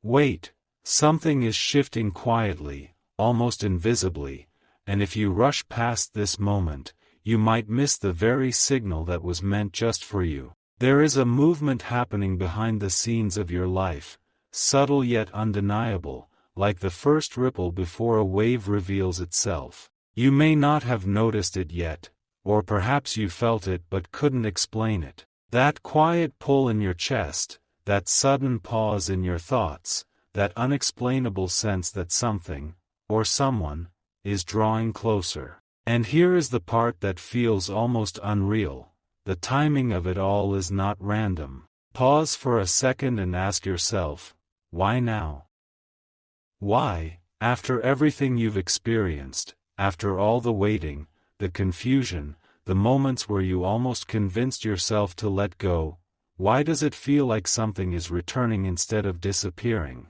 Wait, something is shifting quietly, almost invisibly, and if you rush past this moment, you might miss the very signal that was meant just for you. There is a movement happening behind the scenes of your life, subtle yet undeniable, like the first ripple before a wave reveals itself. You may not have noticed it yet, or perhaps you felt it but couldn't explain it. That quiet pull in your chest, that sudden pause in your thoughts, that unexplainable sense that something, or someone, is drawing closer. And here is the part that feels almost unreal. The timing of it all is not random. Pause for a second and ask yourself, why now? Why, after everything you've experienced, after all the waiting, the confusion, the moments where you almost convinced yourself to let go, why does it feel like something is returning instead of disappearing?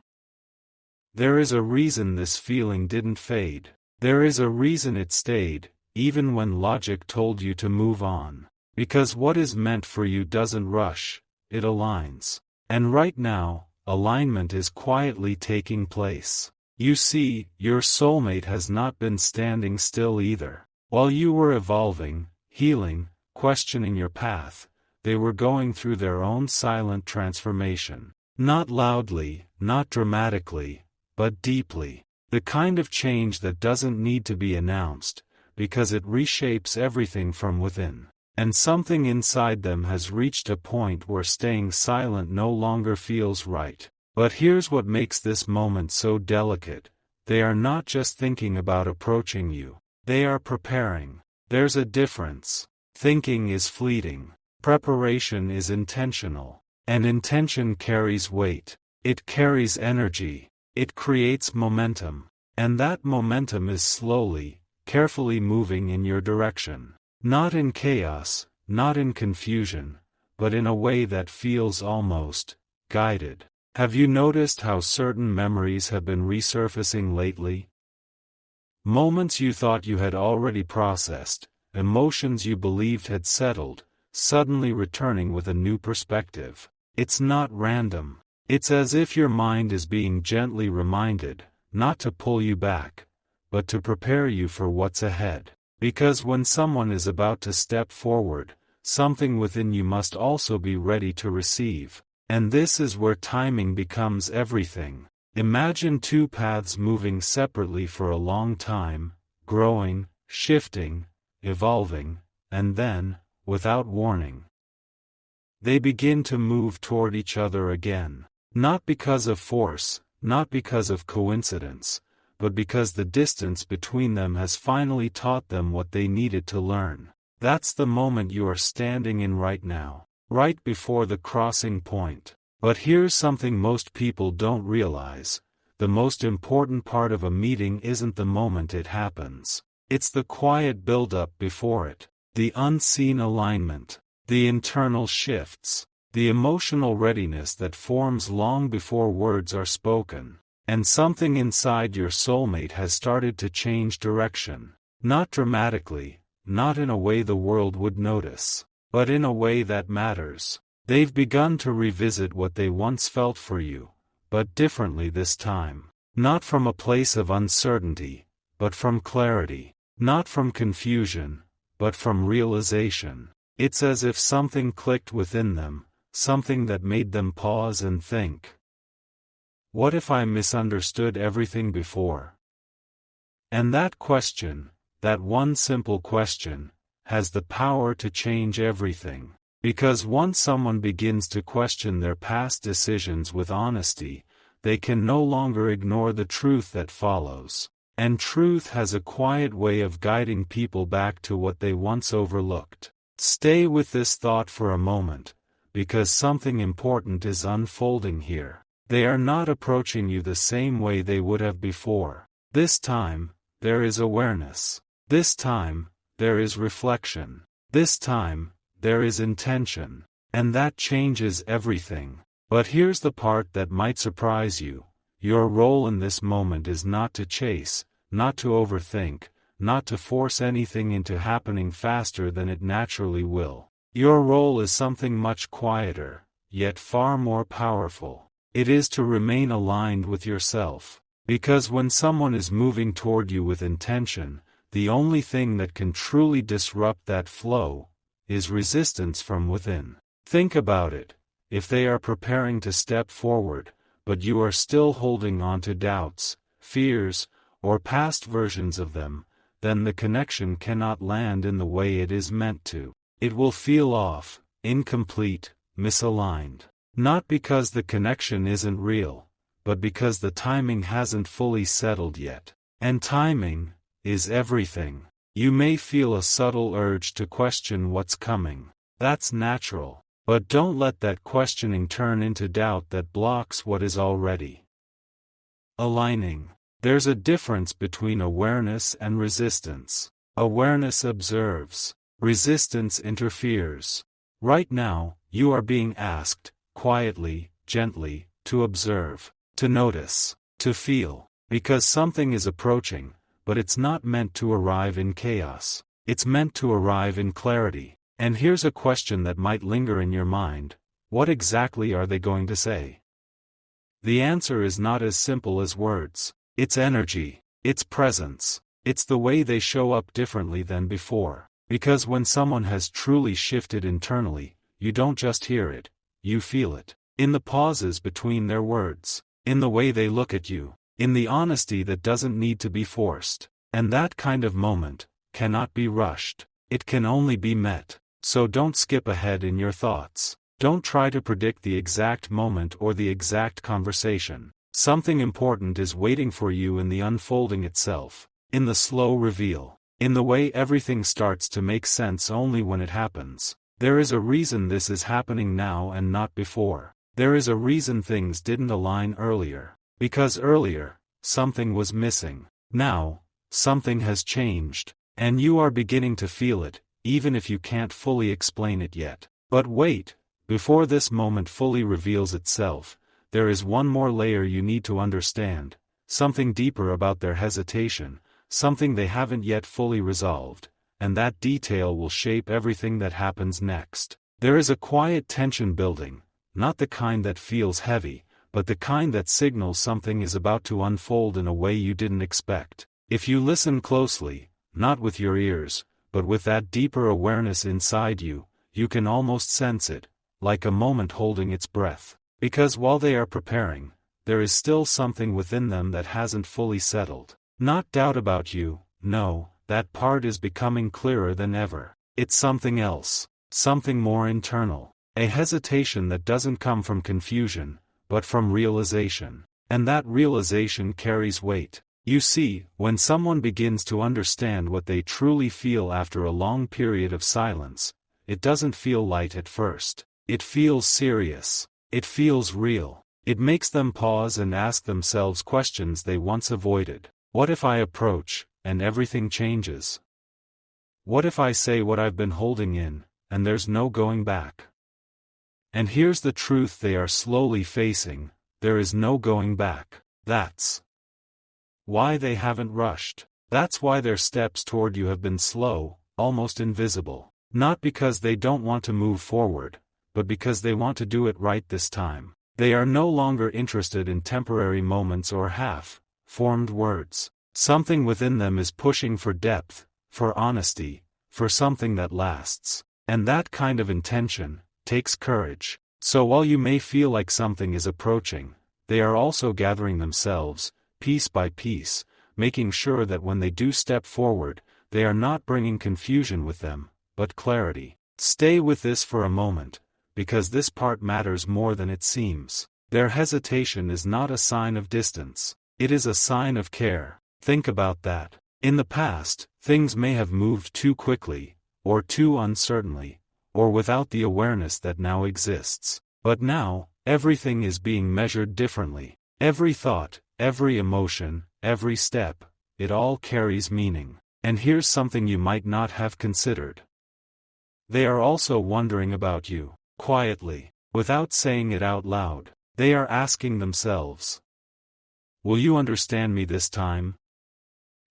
There is a reason this feeling didn't fade. There is a reason it stayed, even when logic told you to move on. Because what is meant for you doesn't rush, it aligns. And right now, alignment is quietly taking place. You see, your soulmate has not been standing still either. While you were evolving, healing, questioning your path, they were going through their own silent transformation. Not loudly, not dramatically, but deeply. The kind of change that doesn't need to be announced, because it reshapes everything from within. And something inside them has reached a point where staying silent no longer feels right. But here's what makes this moment so delicate. They are not just thinking about approaching you. They are preparing. There's a difference. Thinking is fleeting. Preparation is intentional. And intention carries weight. It carries energy. It creates momentum. And that momentum is slowly, carefully moving in your direction. Not in chaos, not in confusion, but in a way that feels almost guided. Have you noticed how certain memories have been resurfacing lately? Moments you thought you had already processed, emotions you believed had settled, suddenly returning with a new perspective. It's not random. It's as if your mind is being gently reminded, not to pull you back, but to prepare you for what's ahead. Because when someone is about to step forward, something within you must also be ready to receive. And this is where timing becomes everything. Imagine two paths moving separately for a long time, growing, shifting, evolving, and then, without warning, they begin to move toward each other again. Not because of force, not because of coincidence, but because the distance between them has finally taught them what they needed to learn. That's the moment you are standing in right now, right before the crossing point. But here's something most people don't realize. The most important part of a meeting isn't the moment it happens. It's the quiet build-up before it, the unseen alignment, the internal shifts, the emotional readiness that forms long before words are spoken. And something inside your soulmate has started to change direction. Not dramatically, not in a way the world would notice, but in a way that matters. They've begun to revisit what they once felt for you, but differently this time. Not from a place of uncertainty, but from clarity. Not from confusion, but from realization. It's as if something clicked within them, something that made them pause and think. What if I misunderstood everything before? And that question, that one simple question, has the power to change everything. Because once someone begins to question their past decisions with honesty, they can no longer ignore the truth that follows. And truth has a quiet way of guiding people back to what they once overlooked. Stay with this thought for a moment, because something important is unfolding here. They are not approaching you the same way they would have before. This time, there is awareness. This time, there is reflection. This time, there is intention. And that changes everything. But here's the part that might surprise you. Your role in this moment is not to chase, not to overthink, not to force anything into happening faster than it naturally will. Your role is something much quieter, yet far more powerful. It is to remain aligned with yourself. Because when someone is moving toward you with intention, the only thing that can truly disrupt that flow is resistance from within. Think about it. If they are preparing to step forward, but you are still holding on to doubts, fears, or past versions of them, then the connection cannot land in the way it is meant to. It will feel off, incomplete, misaligned. Not because the connection isn't real, but because the timing hasn't fully settled yet. And timing is everything. You may feel a subtle urge to question what's coming. That's natural. But don't let that questioning turn into doubt that blocks what is already aligning. There's a difference between awareness and resistance. Awareness observes. Resistance interferes. Right now, you are being asked, quietly, gently, to observe, to notice, to feel. Because something is approaching, but it's not meant to arrive in chaos. It's meant to arrive in clarity. And here's a question that might linger in your mind. What exactly are they going to say? The answer is not as simple as words. It's energy. It's presence. It's the way they show up differently than before. Because when someone has truly shifted internally, you don't just hear it, you feel it. In the pauses between their words. In the way they look at you. In the honesty that doesn't need to be forced. And that kind of moment cannot be rushed. It can only be met. So don't skip ahead in your thoughts. Don't try to predict the exact moment or the exact conversation. Something important is waiting for you in the unfolding itself, in the slow reveal, in the way everything starts to make sense only when it happens. There is a reason this is happening now and not before. There is a reason things didn't align earlier. Because earlier, something was missing. Now, something has changed, and you are beginning to feel it, even if you can't fully explain it yet. But wait, before this moment fully reveals itself, there is one more layer you need to understand, something deeper about their hesitation, something they haven't yet fully resolved, and that detail will shape everything that happens next. There is a quiet tension building, not the kind that feels heavy, but the kind that signals something is about to unfold in a way you didn't expect. If you listen closely, not with your ears, but with that deeper awareness inside you, you can almost sense it, like a moment holding its breath. Because while they are preparing, there is still something within them that hasn't fully settled. Not doubt about you, no, that part is becoming clearer than ever. It's something else, something more internal. A hesitation that doesn't come from confusion, but from realization. And that realization carries weight. You see, when someone begins to understand what they truly feel after a long period of silence, it doesn't feel light at first. It feels serious. It feels real. It makes them pause and ask themselves questions they once avoided. What if I approach, and everything changes? What if I say what I've been holding in, and there's no going back? And here's the truth they are slowly facing, there is no going back. That's why they haven't rushed. That's why their steps toward you have been slow, almost invisible. Not because they don't want to move forward, but because they want to do it right this time. They are no longer interested in temporary moments or half-formed words. Something within them is pushing for depth, for honesty, for something that lasts. And that kind of intention takes courage. So while you may feel like something is approaching, they are also gathering themselves, piece by piece, making sure that when they do step forward, they are not bringing confusion with them, but clarity. Stay with this for a moment, because this part matters more than it seems. Their hesitation is not a sign of distance. It is a sign of care. Think about that. In the past, things may have moved too quickly, or too uncertainly, or without the awareness that now exists. But now, everything is being measured differently. Every thought, every emotion, every step, it all carries meaning. And here's something you might not have considered. They are also wondering about you, quietly, without saying it out loud. They are asking themselves, will you understand me this time?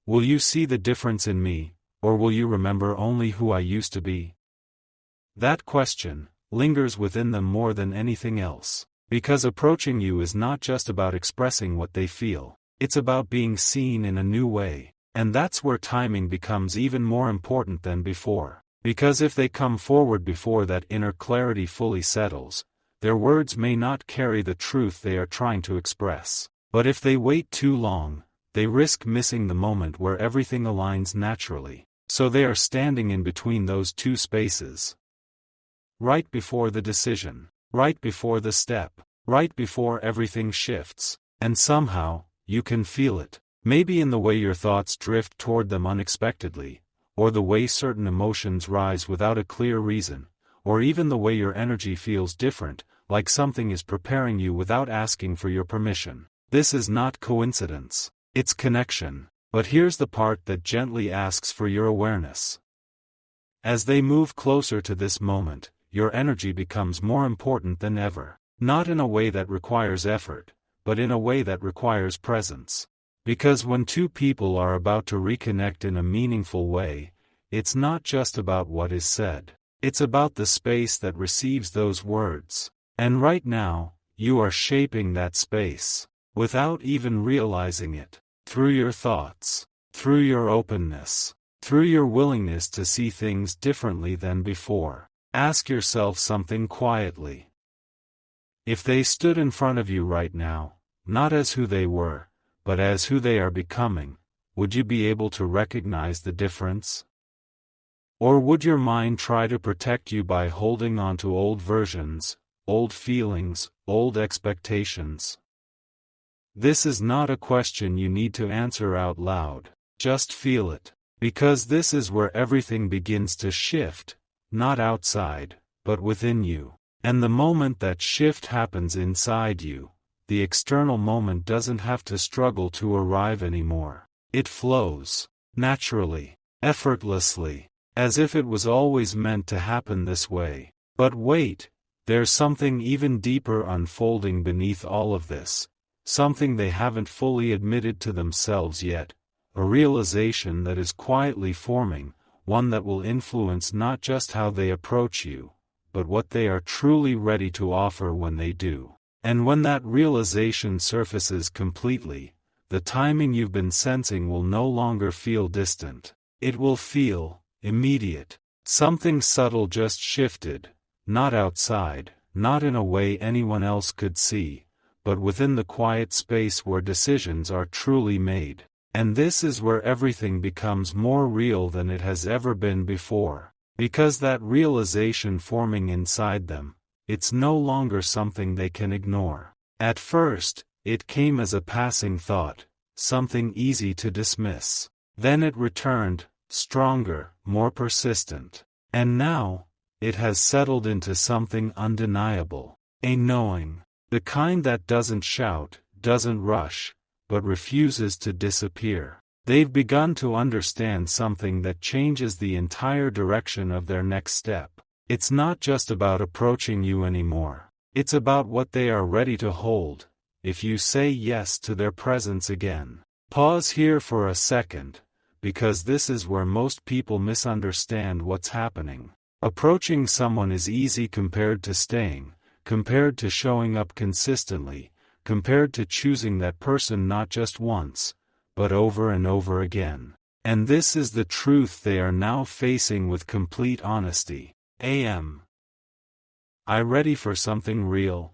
Will you see the difference in me, or will you remember only who I used to be? That question lingers within them more than anything else. Because approaching you is not just about expressing what they feel, it's about being seen in a new way. And that's where timing becomes even more important than before. Because if they come forward before that inner clarity fully settles, their words may not carry the truth they are trying to express. But if they wait too long, they risk missing the moment where everything aligns naturally. So they are standing in between those two spaces. Right before the decision. Right before the step. Right before everything shifts. And somehow, you can feel it. Maybe in the way your thoughts drift toward them unexpectedly, or the way certain emotions rise without a clear reason, or even the way your energy feels different, like something is preparing you without asking for your permission. This is not coincidence. It's connection. But here's the part that gently asks for your awareness. As they move closer to this moment, your energy becomes more important than ever. Not in a way that requires effort, but in a way that requires presence. Because when two people are about to reconnect in a meaningful way, it's not just about what is said. It's about the space that receives those words. And right now, you are shaping that space, without even realizing it, through your thoughts, through your openness, through your willingness to see things differently than before. Ask yourself something quietly. If they stood in front of you right now, not as who they were, but as who they are becoming, would you be able to recognize the difference? Or would your mind try to protect you by holding on to old versions, old feelings, old expectations? This is not a question you need to answer out loud, just feel it. Because this is where everything begins to shift, not outside, but within you. And the moment that shift happens inside you, the external moment doesn't have to struggle to arrive anymore. It flows, naturally, effortlessly, as if it was always meant to happen this way. But wait, there's something even deeper unfolding beneath all of this, something they haven't fully admitted to themselves yet, a realization that is quietly forming, one that will influence not just how they approach you, but what they are truly ready to offer when they do. And when that realization surfaces completely, the timing you've been sensing will no longer feel distant. It will feel immediate. Something subtle just shifted, not outside, not in a way anyone else could see, but within the quiet space where decisions are truly made. And this is where everything becomes more real than it has ever been before. Because that realization forming inside them, it's no longer something they can ignore. At first, it came as a passing thought, something easy to dismiss. Then it returned, stronger, more persistent. And now, it has settled into something undeniable. A knowing. The kind that doesn't shout, doesn't rush, but refuses to disappear. They've begun to understand something that changes the entire direction of their next step. It's not just about approaching you anymore. It's about what they are ready to hold, if you say yes to their presence again. Pause here for a second, because this is where most people misunderstand what's happening. Approaching someone is easy compared to staying, compared to showing up consistently, compared to choosing that person not just once, but over and over again. And this is the truth they are now facing with complete honesty. Am I ready for something real?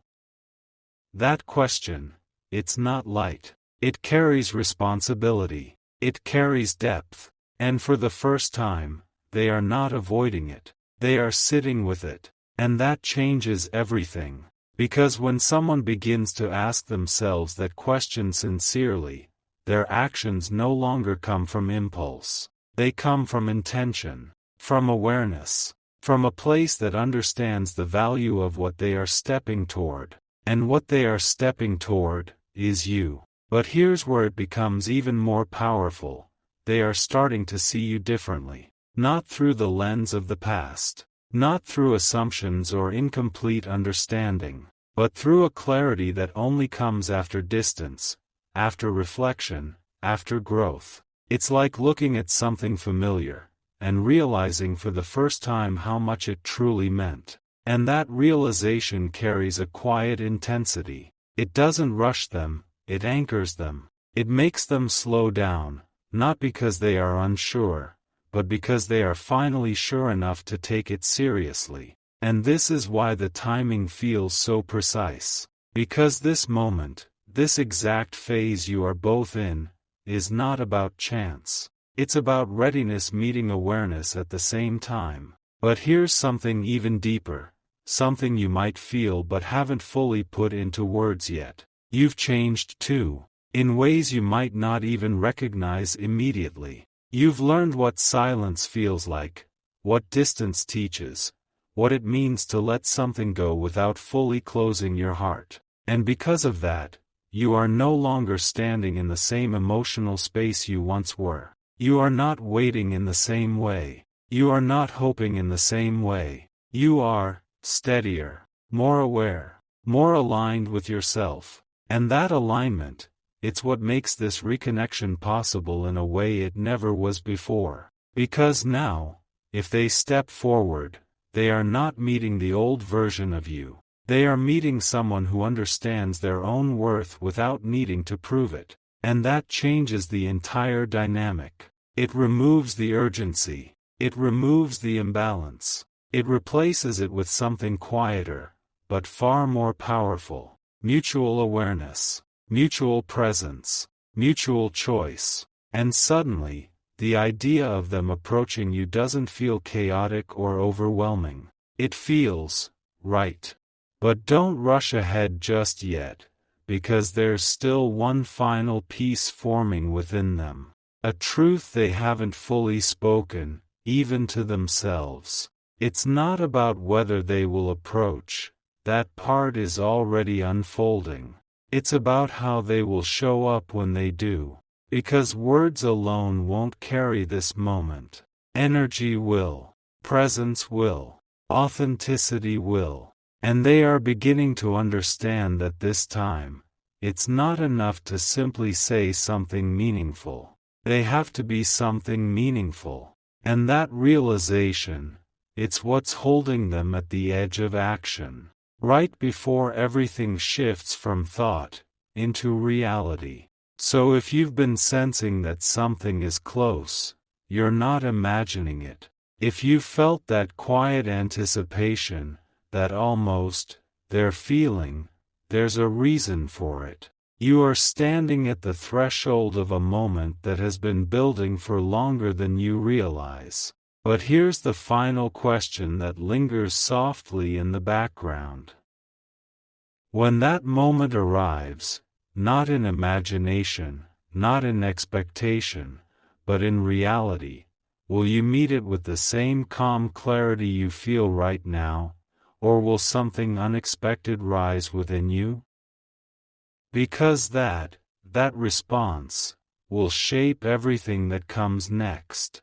That question, it's not light. It carries responsibility. It carries depth. And for the first time, they are not avoiding it. They are sitting with it. And that changes everything. Because when someone begins to ask themselves that question sincerely, their actions no longer come from impulse. They come from intention, from awareness, from a place that understands the value of what they are stepping toward. And what they are stepping toward is you. But here's where it becomes even more powerful. They are starting to see you differently. Not through the lens of the past. Not through assumptions or incomplete understanding. But through a clarity that only comes after distance, after reflection, after growth. It's like looking at something familiar, and realizing for the first time how much it truly meant. And that realization carries a quiet intensity. It doesn't rush them, it anchors them. It makes them slow down, not because they are unsure, but because they are finally sure enough to take it seriously. And this is why the timing feels so precise. Because this moment, this exact phase you are both in, is not about chance. It's about readiness meeting awareness at the same time. But here's something even deeper, something you might feel but haven't fully put into words yet. You've changed too, in ways you might not even recognize immediately. You've learned what silence feels like, what distance teaches, what it means to let something go without fully closing your heart. And because of that, you are no longer standing in the same emotional space you once were. You are not waiting in the same way. You are not hoping in the same way. You are steadier, more aware, more aligned with yourself. And that alignment, it's what makes this reconnection possible in a way it never was before. Because now, if they step forward, they are not meeting the old version of you. They are meeting someone who understands their own worth without needing to prove it. And that changes the entire dynamic. It removes the urgency. It removes the imbalance. It replaces it with something quieter, but far more powerful. Mutual awareness, mutual presence, mutual choice. And suddenly, the idea of them approaching you doesn't feel chaotic or overwhelming. It feels right. But don't rush ahead just yet, because there's still one final piece forming within them. A truth they haven't fully spoken, even to themselves. It's not about whether they will approach, that part is already unfolding. It's about how they will show up when they do. Because words alone won't carry this moment. Energy will. Presence will. Authenticity will. And they are beginning to understand that this time, it's not enough to simply say something meaningful. They have to be something meaningful. And that realization, it's what's holding them at the edge of action. Right before everything shifts from thought into reality. So if you've been sensing that something is close, you're not imagining it. If you've felt that quiet anticipation, that almost, they're feeling, there's a reason for it. You are standing at the threshold of a moment that has been building for longer than you realize. But here's the final question that lingers softly in the background. When that moment arrives, not in imagination, not in expectation, but in reality, will you meet it with the same calm clarity you feel right now, or will something unexpected rise within you? Because that response, will shape everything that comes next.